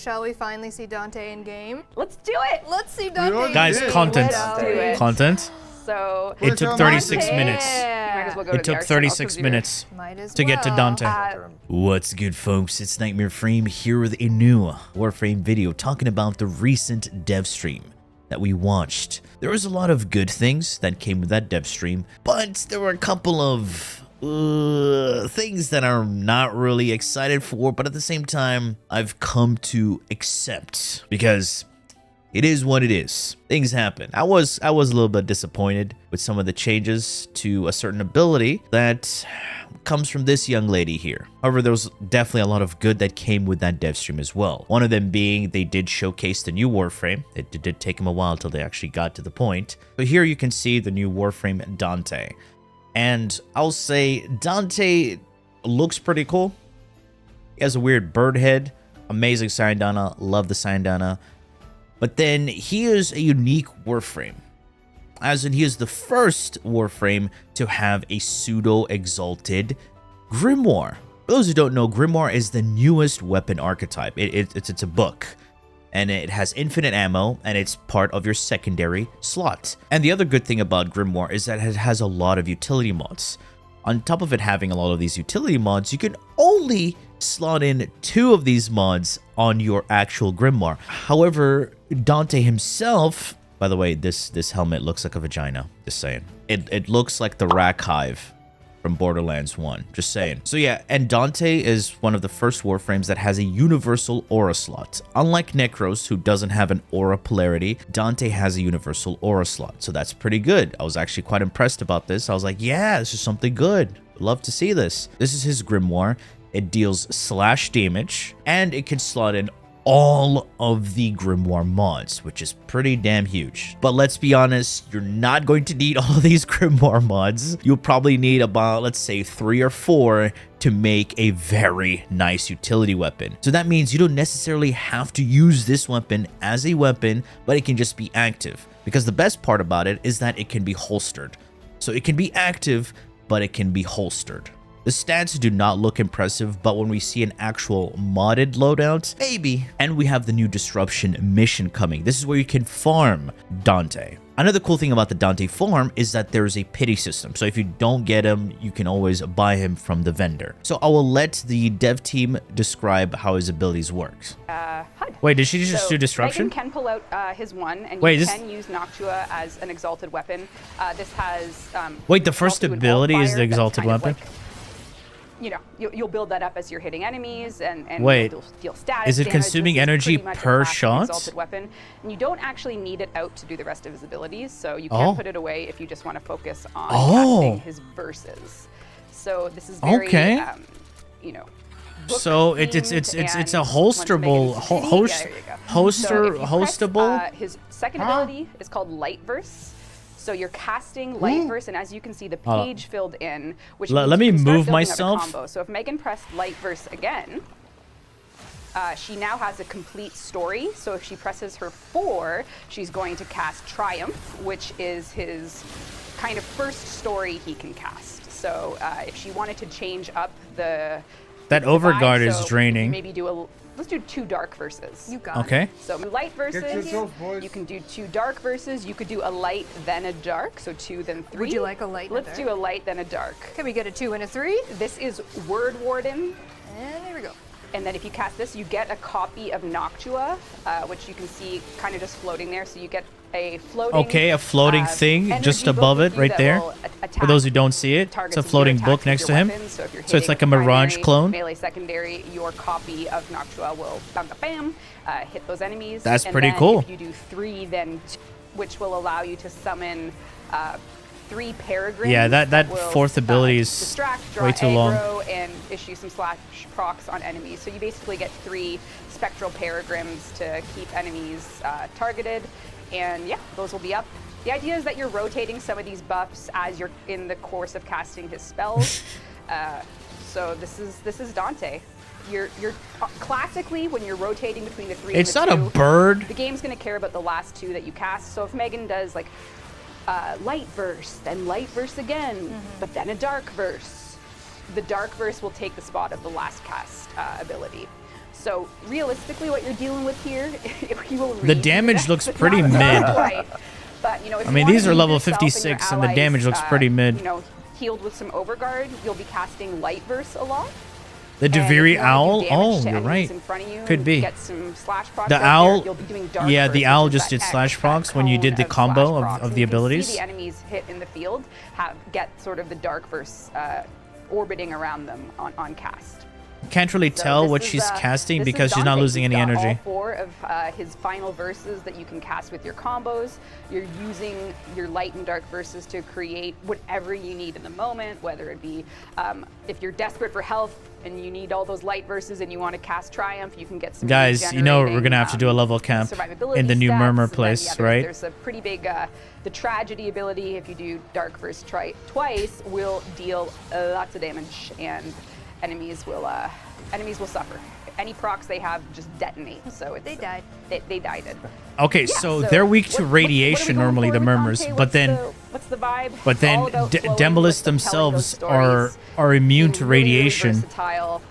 shall we finally see Dante in game? Let's do it. Let's see Dante. Guys, content. Let's do it. Content. So It took 36 Dante. minutes. Might as well go to It the took arsenal 36 'cause minutes Might as to get to well. Dante. What's good, folks? It's Nightmare Frame here with a new Warframe video talking about the recent dev stream that we watched. There was a lot of good things that came with that dev stream, but there were a couple of things that I'm not really excited for, but at the same time, I've come to accept because it is what it is. Things happen. I was a little bit disappointed with some of the changes to a certain ability that comes from this young lady here. However, there was definitely a lot of good that came with that dev stream as well. One of them being they did showcase the new Warframe. It did take them a while till they actually got to the point. But here you can see the new Warframe Dante. And I'll say Dante looks pretty cool. He has a weird bird head. Amazing Syandana. Love the Syandana. But then he is a unique Warframe, as in he is the first Warframe to have a pseudo-exalted Grimoire. For those who don't know, Grimoire is the newest weapon archetype. It's a book, and it has infinite ammo, and it's part of your secondary slot. And the other good thing about Grimoire is that it has a lot of utility mods. On top of it having a lot of these utility mods, you can only slot in 2 of these mods on your actual Grimoire. However, Dante himself, by the way, this helmet looks like a vagina, just saying. It looks like the Rack Hive from Borderlands 1, just saying. So yeah, and Dante is one of the first Warframes that has a universal aura slot. Unlike Necros, who doesn't have an aura polarity, Dante has a universal aura slot, so that's pretty good. I was actually quite impressed about this. I was like, yeah, this is something good. Love to see this. This is his Grimoire. It deals slash damage, and it can slot in all of the Grimoire mods, which is pretty damn huge. But let's be honest, you're not going to need all of these Grimoire mods. You'll probably need about, let's say, 3 or 4 to make a very nice utility weapon. So that means you don't necessarily have to use this weapon as a weapon, but it can just be active. Because the best part about it is that it can be holstered. So it can be active, but it can be holstered. The stats do not look impressive, but when we see an actual modded loadout, maybe. And we have the new Disruption mission coming. This is where you can farm Dante. Another cool thing about the Dante farm is that there's a pity system. So if you don't get him, you can always buy him from the vendor. So I will let the dev team describe how his abilities work. HUD. Wait, did she just do Disruption? Megan can pull out his one, and Wait, you can use Noctua as an exalted weapon. This has... Wait, the first ability is the exalted weapon? You know, you'll build that up as you're hitting enemies, and wait, you'll deal status is it damage. consuming This is energy pretty much a per classic shot? Exalted weapon, and you don't actually need it out to do the rest of his abilities, so you can put it away if you just want to focus on casting his verses. So this is very, you know. So it's a holsterable hostable. His second ability is called Light Verse. So you're casting Light Verse, and as you can see, the page filled in, which means let me you can start move building up a myself. combo. So if Megan pressed Light Verse again, she now has a complete story. So if she presses her 4, she's going to cast Triumph, which is his kind of first story he can cast. So if she wanted to change up the Overguard vibe, is draining. Maybe let's do 2 dark verses. You got it. So light verses, you can do 2 dark verses. You could do a light, then a dark, so 2, then 3. Would you like a light? Let's do a light, then a dark. Can we get a 2 and a 3? This is Word Warden. And there we go. And then if you cast this, you get a copy of Noctua, which you can see kind of just floating there. So you get a floating... a floating thing just above it, right there. For those who don't see it, it's a floating book next to him. So it's like a Mirage clone. Melee secondary, your copy of Noctua will bam, hit those enemies. That's and pretty then cool. If you do 3, then which will allow you to summon 3 peregrines. Yeah, that will, fourth ability is distract, draw way too long. and issue some slash procs on enemies. So you basically get 3 spectral peregrines to keep enemies targeted. And yeah, those will be up. The idea is that you're rotating some of these buffs as you're in the course of casting his spells. So this is Dante. You're classically, when you're rotating between the 3 it's and the not 2, a bird. the game's going to care about the last 2 that you cast. So if Megan does like light verse, then light verse again, but then a dark verse, the dark verse will take the spot of the last cast ability. So realistically, what you're dealing with here, you will The damage looks pretty mid. Right. But, you know, if I you mean, wanna these are keep level yourself 56 your and the damage allies, looks pretty mid. You know, healed with some overguard, you'll be casting light verse a lot. The And if Deviri you wanna do Owl? damage Oh, to you're enemies right. in front of you Could and be. Get some slash procs The out there, owl, you'll be doing dark yeah, verse, the which owl is just that did slash X, procs that when you cone did the of combo slash of procs. And the you can abilities. See the enemies hit in the field get sort of the dark verse orbiting around them on cast. Can't really So tell this what is, she's casting this is because she's not Dante. losing He's any got energy. All 4 of his final verses that you can cast with your combos. You're using your light and dark verses to create whatever you need in the moment, whether it be if you're desperate for health and you need all those light verses and you want to cast Triumph, you can get some. Guys, you know we're gonna have to do a level camp survivability in the new stats, Murmur and then, place, yeah, right? There's a pretty big the tragedy ability. If you do dark verse twice, will deal lots of damage, and enemies will suffer. Any procs they have just detonate. So it's, They died. They died. Okay, Yeah, so they're weak to what are we radiation going normally, for the with Murmurs, Dante? but then What's the vibe? but then All about flowing Demolist with the themselves telling those stories, are immune being to really, really radiation. versatile,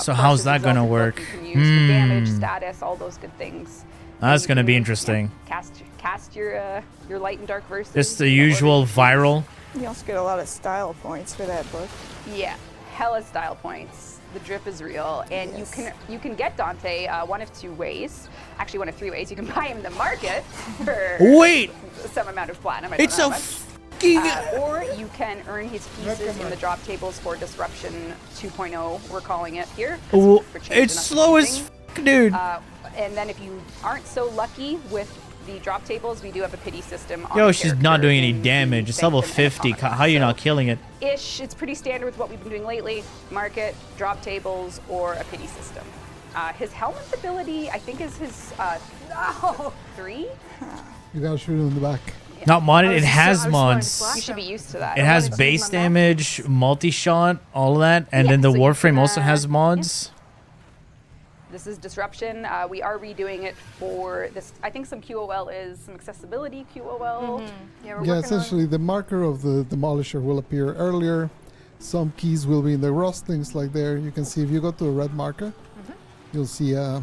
So plus how's his that gonna exalted work? book you can use for damage, Hmm. status, all those good things. That's And gonna you be can, interesting. yeah, cast your light and dark verses. Just the in order usual to- viral. You also get a lot of style points for that book. Yeah, hella style points. The drip is real, and Yes. you can get Dante one of 2 ways. Actually, one of 3 ways. You can buy him in the market for Wait, some amount of platinum. I don't it's know a how much. fucking. Or you can earn his pieces in the drop tables for Disruption 2.0, we're calling it here. 'cause Oh, for changing it's up the slow as changing. fuck, dude. And then if you aren't so lucky with the drop tables, we do have a pity system on Yo, the she's not character doing any in damage. It's Sanctum level and 50. Automata. How are you So not killing it? Ish, it's pretty standard with what we've been doing lately. Market, drop tables, or a pity system. His helmet ability, I think, is his 3. You gotta shoot it in the back. Not modded. It I has was wanting to mods. slash You should be him. used to that. It has wanted to base use my map. damage, multi-shot, all of that, and Yeah, then the so you Warframe can, also has mods. This is Disruption. We are redoing it for this. I think some QOL is some accessibility QOL. Yeah, we're Yeah, working on. essentially the marker of the demolisher will appear earlier. Some keys will be in the rust, things like there. You can see if you go to a red marker, you'll see a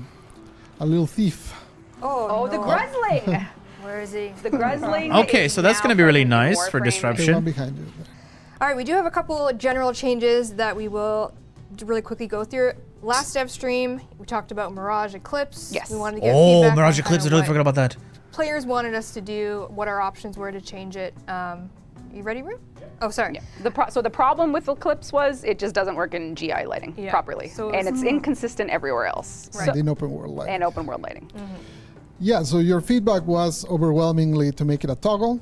little thief. Oh, the no. Gruzling! Where is he? The Gruzling. Okay, is so that's now gonna be really present in nice for Warframe. Disruption. The one behind you. All right, we do have a couple general changes that we will really quickly go through. Last dev stream, we talked about Mirage Eclipse. Yes. We wanted to get Oh, feedback Mirage on Eclipse. I kinda totally what forgot about that. players wanted us to do, what our options were to change it. You ready, Rue? Oh, sorry. Yeah. So the problem with Eclipse was it just doesn't work in GI lighting Yeah. properly, So and it's- it's inconsistent everywhere else. Right. So, In open world light. and open world lighting. Yeah, so your feedback was overwhelmingly to make it a toggle.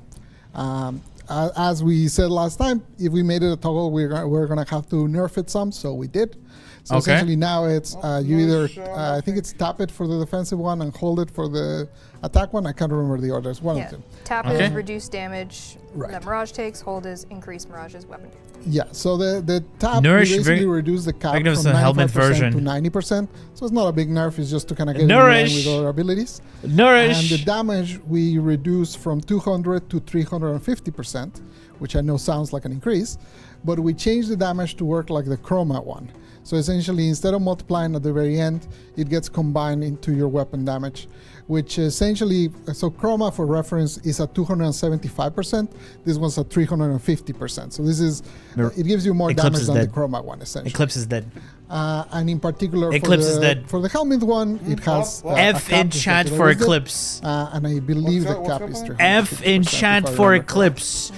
As we said last time, if we made it a toggle, we're going to have to nerf it some, so we did. So Okay. essentially now it's you either, I think it's tap it for the defensive one and hold it for the attack one. I can't remember the order. It's one Yeah. of them. Tap Okay. is reduce damage Right. that Mirage takes. Hold is increase Mirage's weapon. Yeah, so the tap Nourish, we basically very- reduce the cap very from nice, the helmet 95% to version. 90%. So it's not a big nerf, it's just to kind of get in line Nourish. with other abilities. Nourish. And the damage we reduce from 200 to 350%, which I know sounds like an increase, but we change the damage to work like the Chroma one. So essentially, instead of multiplying at the very end, it gets combined into your weapon damage, which essentially, so Chroma for reference is at 275%. This one's at 350%. So this is, it gives you more Eclipse damage is than dead. the Chroma one, essentially. Eclipse is dead. And in particular, Eclipse is dead. for the helmet one, it has a F cap in just chat like it for always did. Eclipse. And I believe the What's cap happening? is 350%. F in if chat I for remember Eclipse.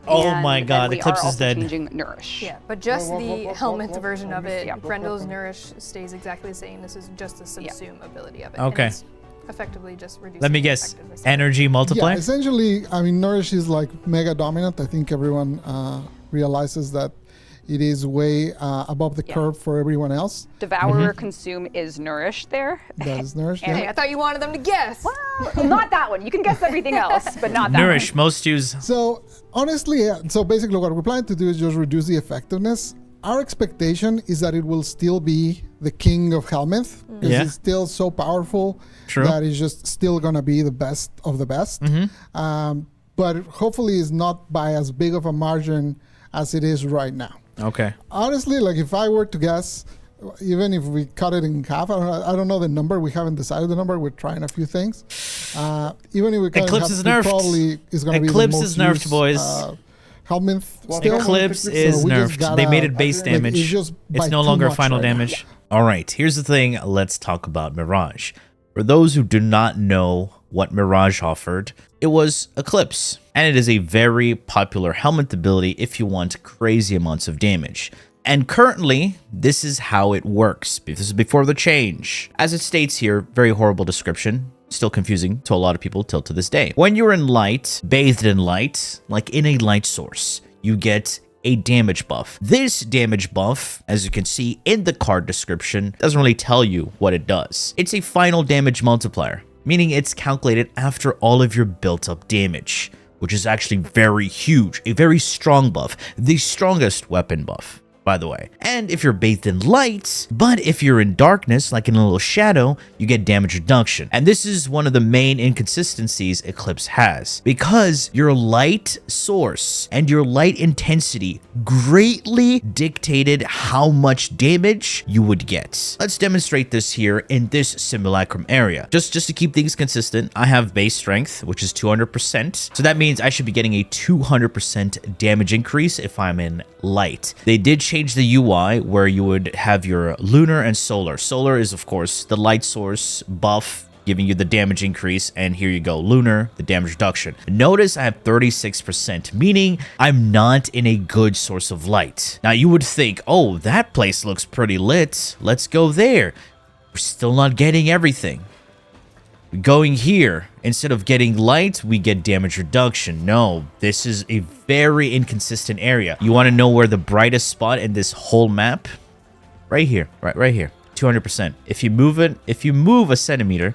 Oh And my then god, we Eclipse are is also dead. changing Nourish. Yeah, but just What, the what, helmet what, version of it, Yeah. Brendo's Nourish stays exactly the same. This is just the subsume ability of it. Okay. And it's effectively just reducing Let me the guess. effectiveness. Energy multiply? Yeah, essentially, I mean, Nourish is like mega dominant. I think everyone realizes that it is way above the Yeah. curve for everyone else. Devour, Consume is Nourish there. That is Nourish. And Hey, Yeah. I thought you wanted them to guess. Well, not that one. You can guess everything else, but not that Nourish, one. most use. So honestly, so basically what we're planning to do is just reduce the effectiveness. Our expectation is that it will still be the king of Helminth, because Yeah. it's still so powerful True. that it's just still gonna be the best of the best. But hopefully it's not by as big of a margin as it is right now. Okay. Honestly, like if I were to guess, even if we cut it in half, I don't know the number. We haven't decided the number. We're trying a few things. Even if we cut Eclipse it is in half, nerfed. it probably is going to be the Eclipse most is nerfed, used, boys. helmet Well, still. Eclipse So is we just nerfed. gotta- They made it base like, damage. it's just by It's no too longer much final right now. damage. All right, here's the thing. Let's talk about Mirage. For those who do not know what Mirage offered, it was Eclipse. And it is a very popular helmet ability if you want crazy amounts of damage. And currently, this is how it works. This is before the change. As it states here, very horrible description. Still confusing to a lot of people till to this day. When you're in light, bathed in light, like in a light source, you get a damage buff. This damage buff, as you can see in the card description, doesn't really tell you what it does. It's a final damage multiplier, meaning it's calculated after all of your built-up damage, which is actually very huge, a very strong buff, the strongest weapon buff, by the way. And if you're bathed in light, but if you're in darkness, like in a little shadow, you get damage reduction. And this is one of the main inconsistencies Eclipse has, because your light source and your light intensity greatly dictated how much damage you would get. Let's demonstrate this here in this simulacrum area. Just to keep things consistent, I have base strength, which is 200%. So that means I should be getting a 200% damage increase if I'm in light. They did change the UI where you would have your lunar and solar. Solar is, of course, the light source buff, giving you the damage increase, and here you go, lunar, the damage reduction. Notice I have 36%, meaning I'm not in a good source of light. Now you would think, oh, that place looks pretty lit, let's go there. We're still not getting everything. Going here, instead of getting light, we get damage reduction. No, this is a very inconsistent area. You want to know where the brightest spot in this whole map? Right here, right here, 200%. If you move a centimeter,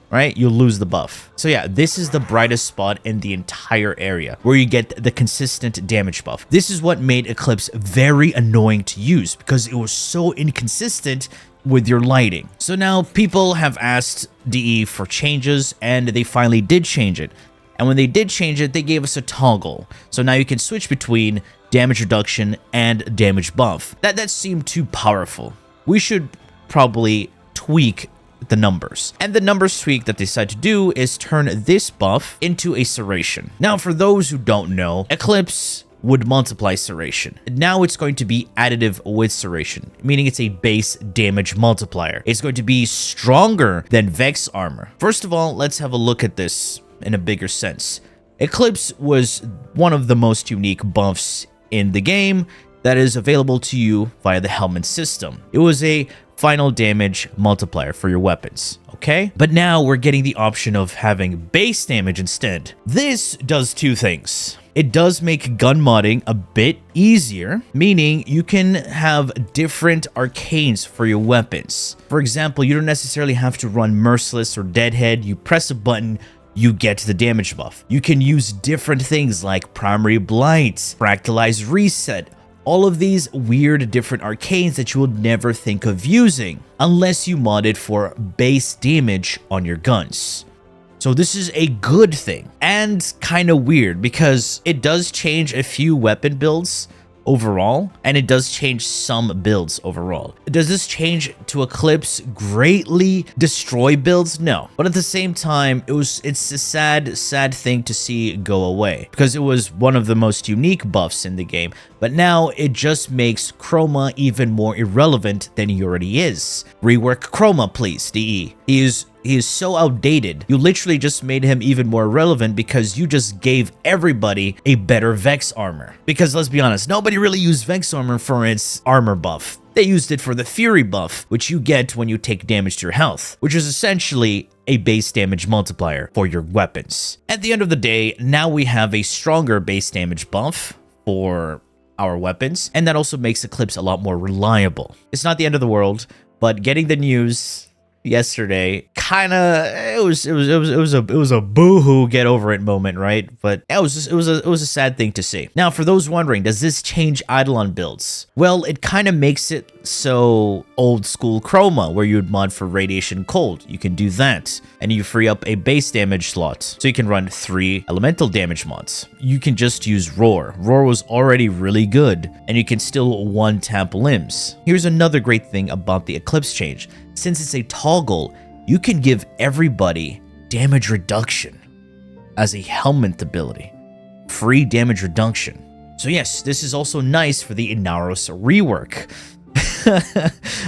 right, you'll lose the buff. So yeah, this is the brightest spot in the entire area where you get the consistent damage buff. This is what made Eclipse very annoying to use because it was so inconsistent with your lighting. So now people have asked DE for changes, and they finally did change it. And when they did change it, they gave us a toggle. So now you can switch between damage reduction and damage buff. That seemed too powerful. We should probably tweak the numbers. And the numbers tweak that they decided to do is turn this buff into a serration. Now, for those who don't know, Eclipse would multiply serration. Now it's going to be additive with serration, meaning it's a base damage multiplier. It's going to be stronger than Vex armor. First of all, let's have a look at this in a bigger sense. Eclipse was one of the most unique buffs in the game that is available to you via the helmet system. It was a final damage multiplier for your weapons, okay? But now we're getting the option of having base damage instead. This does two things. It does make gun modding a bit easier, meaning you can have different arcanes for your weapons. For example, you don't necessarily have to run Merciless or Deadhead. You press a button, you get the damage buff. You can use different things like Primary Blight, Fractalized Reset, all of these weird different arcanes that you would never think of using unless you mod it for base damage on your guns. So this is a good thing, and kind of weird because it does change a few weapon builds overall, and it does change some builds overall. Does this change to Eclipse greatly destroy builds? No. But at the same time, it's a sad thing to see go away because it was one of the most unique buffs in the game, but now it just makes Chroma even more irrelevant than he already is. Rework Chroma, please, DE. He is so outdated. You literally just made him even more relevant because you just gave everybody a better Vex armor. Because let's be honest, nobody really used Vex armor for its armor buff. They used it for the Fury buff, which you get when you take damage to your health, which is essentially a base damage multiplier for your weapons. At the end of the day, now we have a stronger base damage buff for our weapons, and that also makes Eclipse a lot more reliable. It's not the end of the world, but getting the news yesterday. Kind of, it was a boo-hoo get over it moment, right? But it was a sad thing to see. Now, for those wondering, does this change Eidolon builds? Well, it kind of makes it so old school Chroma, where you would mod for Radiation Cold. You can do that, and you free up a base damage slot, so you can run 3 elemental damage mods. You can just use Roar. Roar was already really good, and you can still one-tap limbs. Here's another great thing about the Eclipse change. Since it's a toggle, you can give everybody damage reduction as a helmet ability. Free damage reduction. So yes, this is also nice for the Inaros Rework.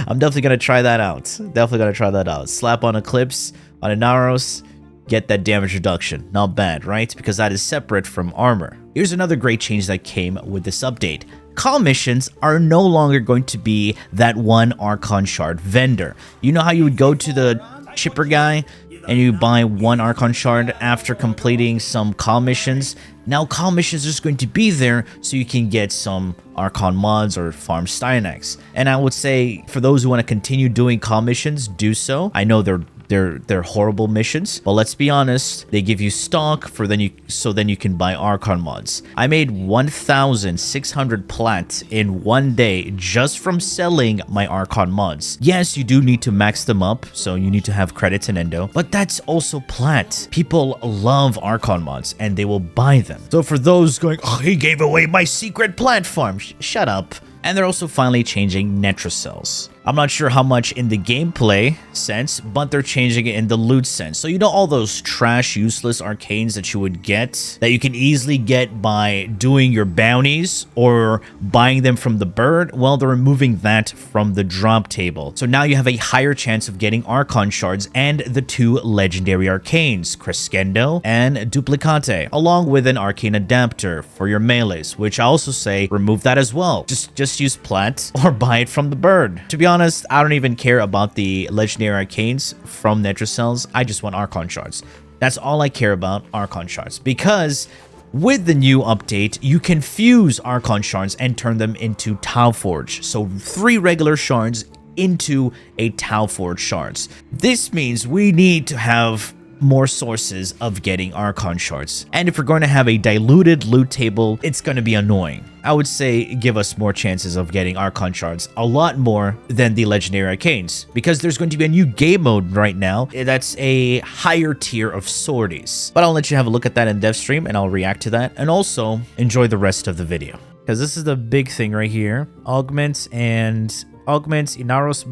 I'm definitely going to try that out. Slap on Eclipse, on Inaros, get that damage reduction. Not bad, right? Because that is separate from armor. Here's another great change that came with this update. Khal missions are no longer going to be that one Archon shard vendor. You know how you would go to the chipper guy and you buy 1 Archon shard after completing some Khal missions? Now Khal missions are just going to be there so you can get some Archon mods or farm Styanax. And I would say for those who want to continue doing Khal missions, do so. I know they're horrible missions, but let's be honest, they give you stock for then you can buy Archon mods. I made 1,600 plat in 1 day just from selling my Archon mods. Yes, you do need to max them up, so you need to have credits in Endo, but that's also plat. People love Archon mods and they will buy them. So for those going, oh, he gave away my secret plat farm, shut up. And they're also finally changing Netracells. I'm not sure how much in the gameplay sense, but they're changing it in the loot sense. So you know all those trash, useless arcanes that you would get, that you can easily get by doing your bounties or buying them from the bird? Well, they're removing that from the drop table. So now you have a higher chance of getting Archon shards and the 2 legendary arcanes, Crescendo and Duplicate, along with an arcane adapter for your melees, which I also say remove that as well. Just use plat or buy it from the bird. To be honest, I don't even care about the legendary arcanes from Netracells. I just want Archon shards. That's all I care about, Archon shards. Because with the new update, you can fuse Archon shards and turn them into Tau Forge. So 3 regular shards into a Tau Forge shards. This means we need to have more sources of getting Archon shards. And if we're going to have a diluted loot table, it's going to be annoying. I would say give us more chances of getting Archon shards, a lot more than the legendary arcanes, because there's going to be a new game mode right now that's a higher tier of sorties. But I'll let you have a look at that in dev stream and I'll react to that, and also enjoy the rest of the video, because this is the big thing right here. Augments, Inaros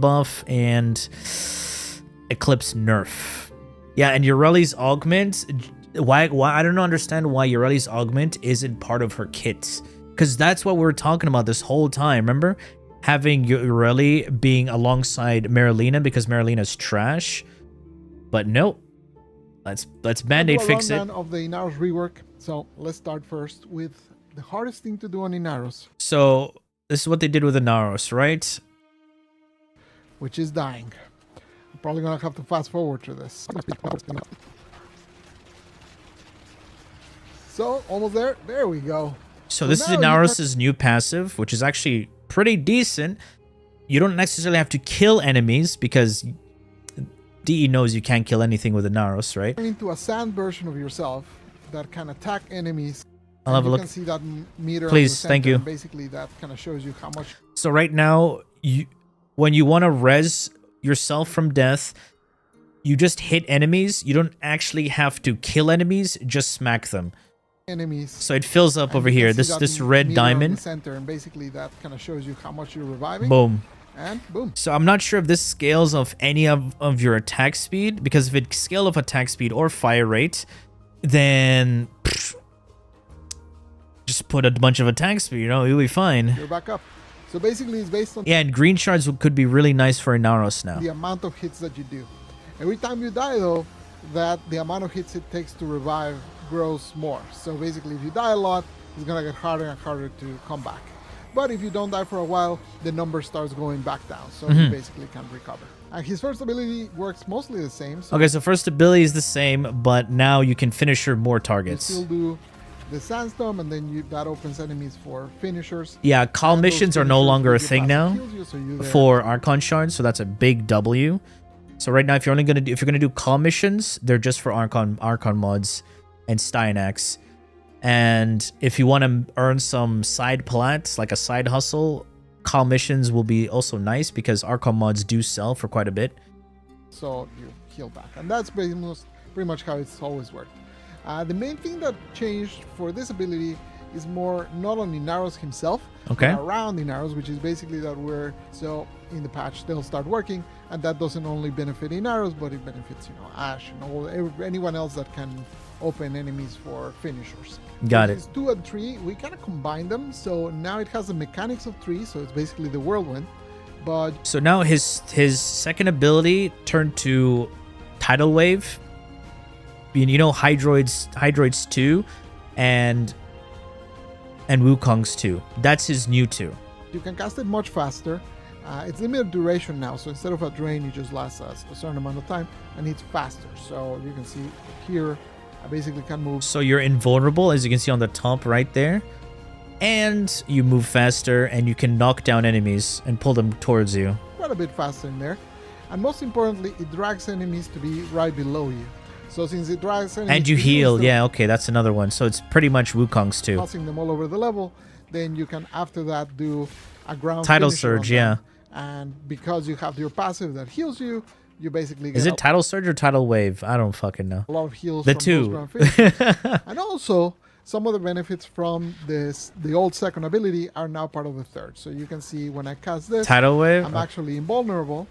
buff, and Eclipse Nerf. Yeah, and Yareli's augment, why I don't understand why Yareli's augment isn't part of her kit. Because that's what we were talking about this whole time, remember? Having Yareli being alongside Marilena because Marilina's trash. But nope. Let's Band-Aid fix it. Of the Inaros rework. So let's start first with the hardest thing to do on Inaros. So this is what they did with Inaros, right? Which is dying. I'm probably gonna have to fast forward to this. So almost there. There we go. So this is Inaros' new passive, which is actually pretty decent. You don't necessarily have to kill enemies because DE knows you can't kill anything with Inaros, right? Into a sand version of yourself that can attack enemies. I'll have a look. You can see that meter. Please, on the center, thank you. And basically, that kind of shows you how much. So right now, when you want to res yourself from death, you just hit enemies. You don't actually have to kill enemies, just smack them. Enemies. So it fills up over here. This red diamond. In the center, and basically that kind of shows you how much you're reviving. Boom. And boom. So I'm not sure if this scales of any of your attack speed, because if it scale of attack speed or fire rate, then just put a bunch of attack speed, you know, you'll be fine. You're back up. So basically it's based on and green shards could be really nice for Inaros now. The amount of hits that you do. Every time you die though, that the amount of hits it takes to revive grows more. So basically if you die a lot, it's gonna get harder and harder to come back. But if you don't die for a while, the number starts going back down. So you basically can recover. And his first ability works mostly the same. So okay, so first ability is the same, but now you can finisher more targets. You still do the sandstorm, and then that opens enemies for finishers. Yeah, Khal missions are no longer a thing now you, so for Archon shards, so that's a big W. So right now, if you're gonna do call missions, they're just for Archon mods and Styanax. And if you want to earn some side plats, like a side hustle, call missions will be also nice because Archon mods do sell for quite a bit. So you heal back, and that's pretty much how it's always worked. The main thing that changed for this ability is more not on Inaros himself, okay, but around Inaros, which is basically that in the patch they'll start working, and that doesn't only benefit Inaros, but it benefits Ash and anyone else that can open enemies for finishers. Got it. It's 2 and 3. We kind of combine them, so now it has the mechanics of 3, so it's basically the whirlwind. But so now his second ability turned to Tidal Wave. Hydroids 2 and Wukong's 2. That's his new 2. You can cast it much faster. It's limited duration now, so instead of a drain, it just lasts a certain amount of time, and it's faster. So you can see here, I basically can move. So you're invulnerable, as you can see on the top right there, and you move faster, and you can knock down enemies and pull them towards you. Quite a bit faster in there, and most importantly, it drags enemies to be right below you. So since it drags enemies, and you heal, yeah, okay, that's another one. So it's pretty much Wukong's too. Tossing them all over the level, then you can after that do a ground Tidal finisher Surge, on yeah. them. And because you have your passive that heals you, you basically get Is it Tidal Surge or Tidal Wave? I don't fucking know. a lot of heals The from two. those ground finishers. And also some of the benefits from the old second ability are now part of the third. So you can see when I cast this, Tidal Wave? I'm actually invulnerable,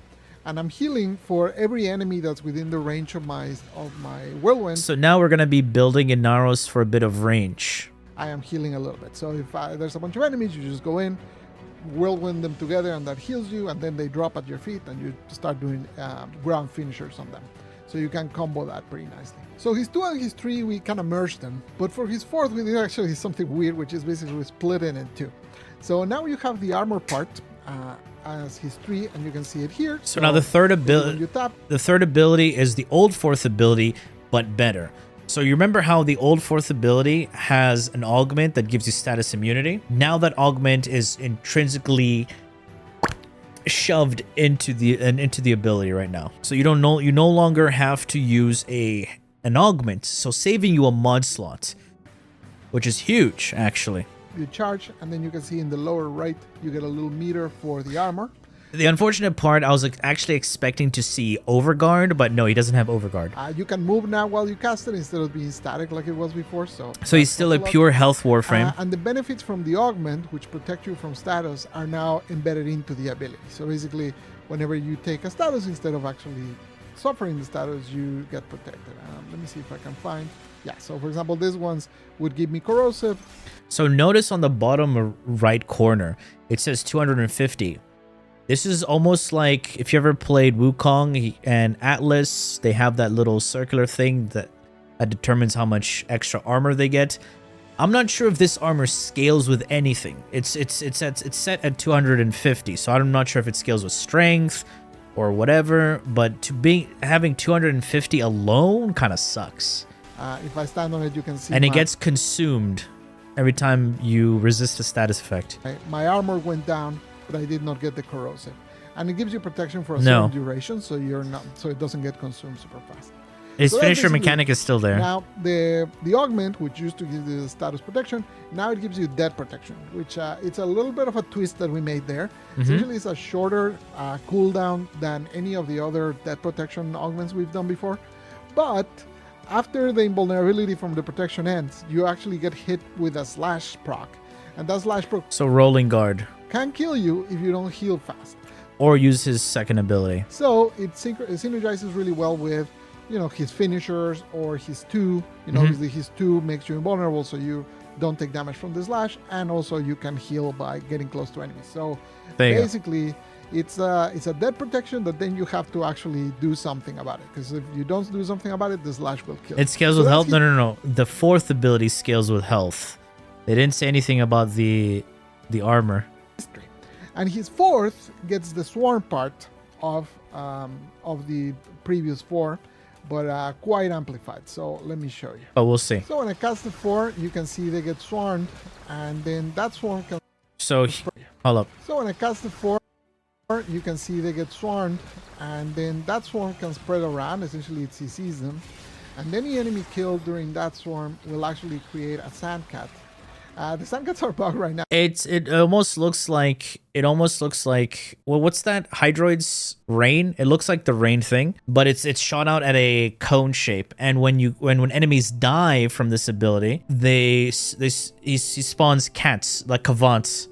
and I'm healing for every enemy that's within the range of my whirlwind. So now we're going to be building Inaros for a bit of range. I am healing a little bit. So if there's a bunch of enemies, you just go in, whirlwind them together, and that heals you, and then they drop at your feet, and you start doing ground finishers on them. So you can combo that pretty nicely. So his 2 and his 3, we kind of merged them. But for his 4th, we did actually something weird, which is basically split it in 2. So now you have the armor part as his 3, and you can see it here. So now the third ability, is the old 4th ability, but better. So you remember how the old 4th ability has an augment that gives you status immunity? Now that augment is intrinsically shoved into the ability right now. So you no longer have to use an augment, so saving you a mod slot, which is huge actually. You charge, and then you can see in the lower right, you get a little meter for the armor. The unfortunate part, I was actually expecting to see Overguard, but no, he doesn't have Overguard. You can move now while you cast it instead of being static like it was before. So he's still a pure health Warframe. And the benefits from the augment, which protect you from status, are now embedded into the ability. So basically, whenever you take a status, instead of actually suffering the status, you get protected. Let me see if I can find. Yeah, so for example, these ones would give me corrosive. So notice on the bottom right corner, it says 250. This is almost like if you ever played Wukong and Atlas, they have that little circular thing that determines how much extra armor they get. I'm not sure if this armor scales with anything. It's set at 250, so I'm not sure if it scales with strength or whatever, but having 250 alone kind of sucks. If I stand on it, you can see. And it gets consumed every time you resist a status effect. My armor went down, but I did not get the corrosive. And it gives you protection for a certain duration, so it doesn't get consumed super fast. His So finisher that's mechanic is still there. Now, the augment, which used to give you the status protection, now it gives you death protection, which it's a little bit of a twist that we made there. Essentially, it's a shorter cooldown than any of the other death protection augments we've done before. But after the invulnerability from the protection ends, you actually get hit with a slash proc. And that slash proc So rolling guard. can kill you if you don't heal fast. Or use his second ability. So it synergizes really well with, his finishers or his 2. Obviously his 2 makes you invulnerable, so you don't take damage from the slash, and also you can heal by getting close to enemies. So basically, it's a dead protection that then you have to actually do something about it. Because if you don't do something about it, the slash will kill. It scales with health? No. The 4th ability scales with health. They didn't say anything about the armor. And his 4th gets the swarm part of the previous 4, but quite amplified. So let me show you. But we'll see. So when I cast the 4, you can see they get swarmed, and then that swarm can. So hold up. So when I cast the 4. You can see they get swarmed, and then that swarm can spread around. Essentially, it CCs them, and any enemy killed during that swarm will actually create a sandcat. The sandcats are bugged right now. It almost looks like well, what's that? Hydroid's rain. It looks like the rain thing, but it's shot out at a cone shape. And when enemies die from this ability, he spawns cats like Kavants.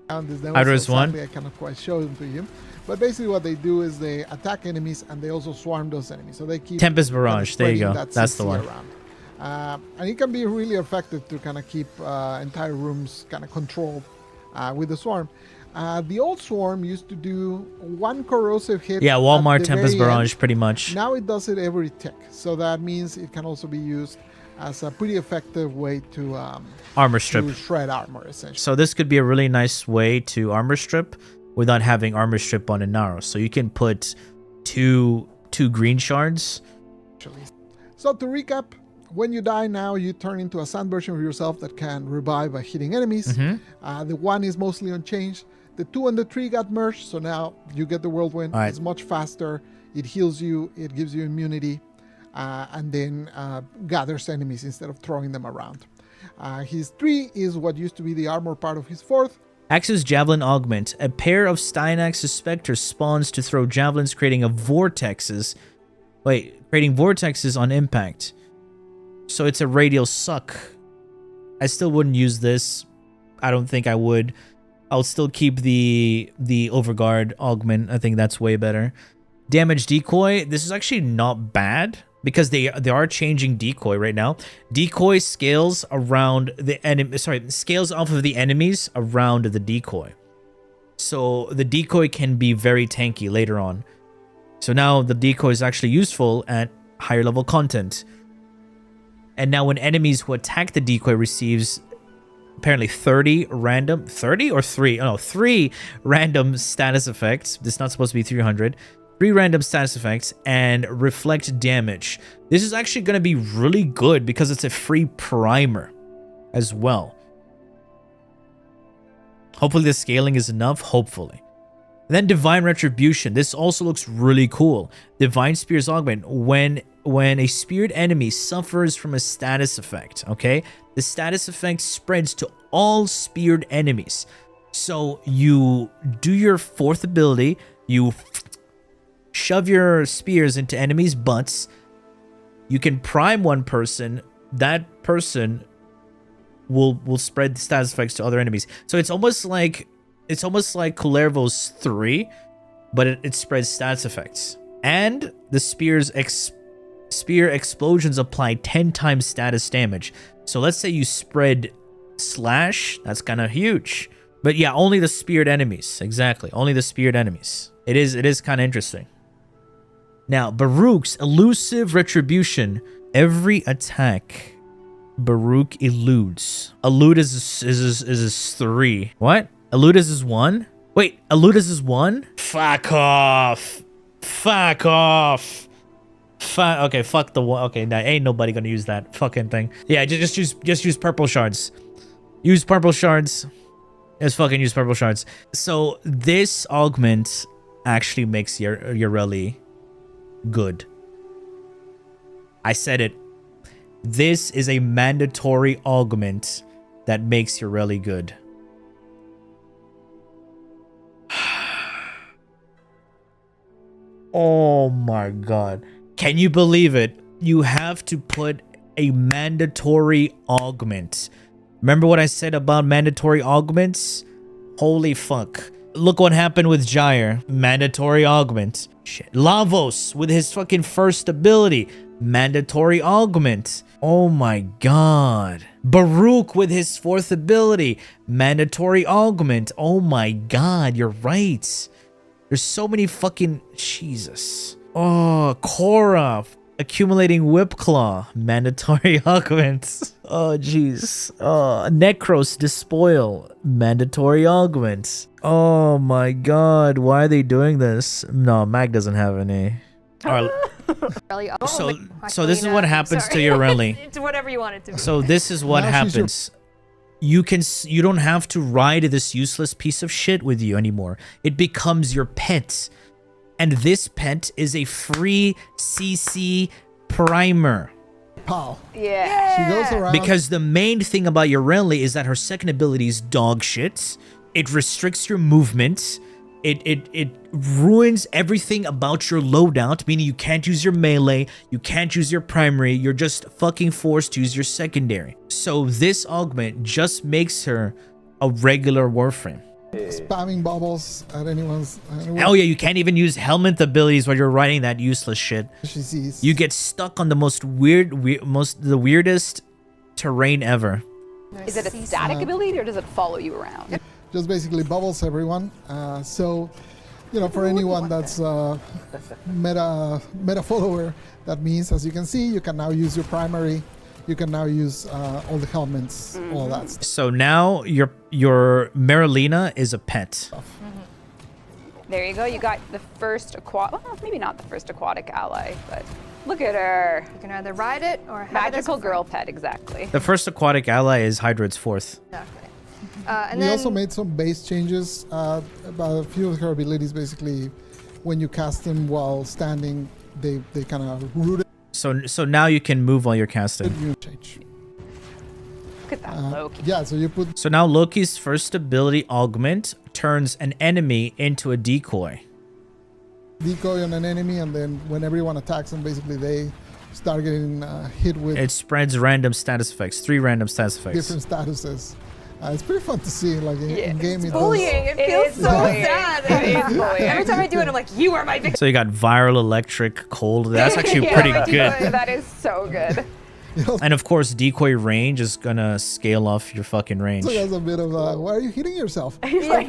Hydroid's one. I cannot quite show them to you, but basically what they do is they attack enemies and they also swarm those enemies. So they keep Tempest Barrage. There you go. That's the one. Around. And it can be really effective to kind of keep entire rooms kind of controlled with the swarm. The old swarm used to do one corrosive hit. Yeah, Walmart Tempest Barrage, pretty much. Now it does it every tick. So that means it can also be used as a pretty effective way to armor strip. To shred armor, essentially. So this could be a really nice way to armor strip without having armor strip on Inaros. So you can put two green shards. So to recap, when you die now, you turn into a sand version of yourself that can revive by hitting enemies. The 1 is mostly unchanged. The 2 and the 3 got merged, so now you get the whirlwind. Right. It's much faster. It heals you. It gives you immunity, and then gathers enemies instead of throwing them around. His 3 is what used to be the armor part of his 4th. Axis Javelin Augment. A pair of Stynax's Spectres spawns to throw javelins, creating vortexes on impact. So it's a radial suck. I still wouldn't use this. I don't think I would. I'll still keep the Overguard Augment. I think that's way better. Damage Decoy. This is actually not bad because they are changing Decoy right now. Decoy scales around the enemy. Sorry, scales off of the enemies around the decoy. So the decoy can be very tanky later on. So now the decoy is actually useful at higher level content. And now when enemies who attack the decoy receives apparently 3 random status effects. This is not supposed to be 300. 3 random status effects and reflect damage. This is actually going to be really good because it's a free primer as well. Hopefully the scaling is enough. Hopefully. And then Divine Retribution. This also looks really cool. Divine Spears Augment. When a speared enemy suffers from a status effect, okay? The status effect spreads to all speared enemies. So you do your 4th ability, you shove your spears into enemies' butts. You can prime one person. That person will spread the status effects to other enemies. So it's almost like Kullervo's 3, but it spreads status effects. And the spear explosions apply 10 times status damage. So let's say you spread slash, that's kind of huge. But yeah, only the speared enemies. Exactly, only the speared enemies. It is kind of interesting. Now, Baruch's Elusive Retribution. Every attack Baruch eludes. Elude is 3. What? Elude is 1? Wait, elude is 1? Fuck off. Fuck off. Okay, fuck the one. Okay, now ain't nobody gonna use that fucking thing. Yeah, just use purple shards. Use purple shards. Just fucking use purple shards. So this augment actually makes Yareli good. I said it. This is a mandatory augment that makes Yareli good. Oh my god. Can you believe it? You have to put a mandatory augment. Remember what I said about mandatory augments? Holy fuck. Look what happened with Jair. Mandatory augment. Shit. Lavos with his fucking first ability. Mandatory augment. Oh my god. Baruch with his 4th ability. Mandatory augment. Oh my god, you're right. There's so many fucking... Jesus. Oh, Korra. Accumulating Whip Claw. Mandatory augments. Oh, jeez. Necros Despoil. Mandatory augments. Oh my god. Why are they doing this? No, Mag doesn't have any. Alright. So this is what happens to Yareli. It's whatever you want it to be. So this is what Now she's happens. you don't have to ride this useless piece of shit with you anymore. It becomes your pet. And this pet is a free CC primer. Pow. Yeah. She goes around. Because the main thing about Yareli is that her second ability is dog shit. It restricts your movement. It ruins everything about your loadout, meaning you can't use your melee, you can't use your primary, you're just fucking forced to use your secondary. So this augment just makes her a regular Warframe. spamming bubbles at anyone's. Oh yeah, you can't even use helmet abilities while you're riding that useless shit. She sees. You get stuck on the the weirdest terrain ever. Is it a static ability or does it follow you around? Just basically bubbles everyone. So, you know, for anyone that's meta follower, that means, as you can see, you can now use your primary. You can now use all the helmets, all that stuff. So now your Marilena is a pet. There you go. You got the first aquatic, well, maybe not the first aquatic ally, but look at her. You can either ride it or have Magical it as a girl friend. pet, exactly. The first aquatic ally is Hydroid's fourth. Exactly. And We then also made some base changes about a few of her abilities. Basically, when you cast them while standing, they kind of root it. So now you can move while you're casting. You change. Look at that Loki. Yeah, so you put So now Loki's first ability, Augment, turns an enemy into a decoy. decoy on an enemy, and then when everyone attacks them, basically they start getting hit with It spreads random status effects, 3 random status effects. different statuses. It's pretty fun to see, like in game. It bullying. It It feels is so bullying. sad. It is bullying. Every time I do it, I'm like, you are my victim. So you got viral, electric, cold. That's actually pretty my good. decoy. That is so good. And of course, decoy range is gonna scale off your fucking range. So that's a bit of why are you hitting yourself? Literally.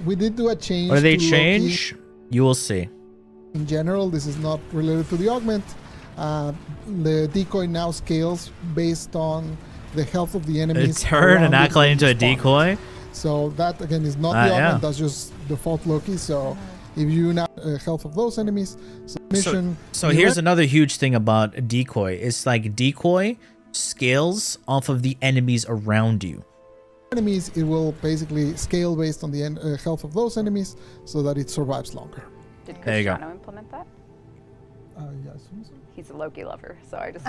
We did do a change. What do they to Loki. change? You will see. In general, this is not related to the augment. The decoy now scales based on the health of the enemies. Turn around an it acolyte when into a you spawn. decoy. So that again is not the Yeah. augment. That's just default Loki. So if you now health of those enemies, mission. So you here's let- another huge thing about a decoy. It's like decoy scales off of the enemies around you. enemies. It will basically scale based on the health of those enemies, so that it survives longer. Did There you go. Cristiano implement that? Yes. He's a Loki lover, so I just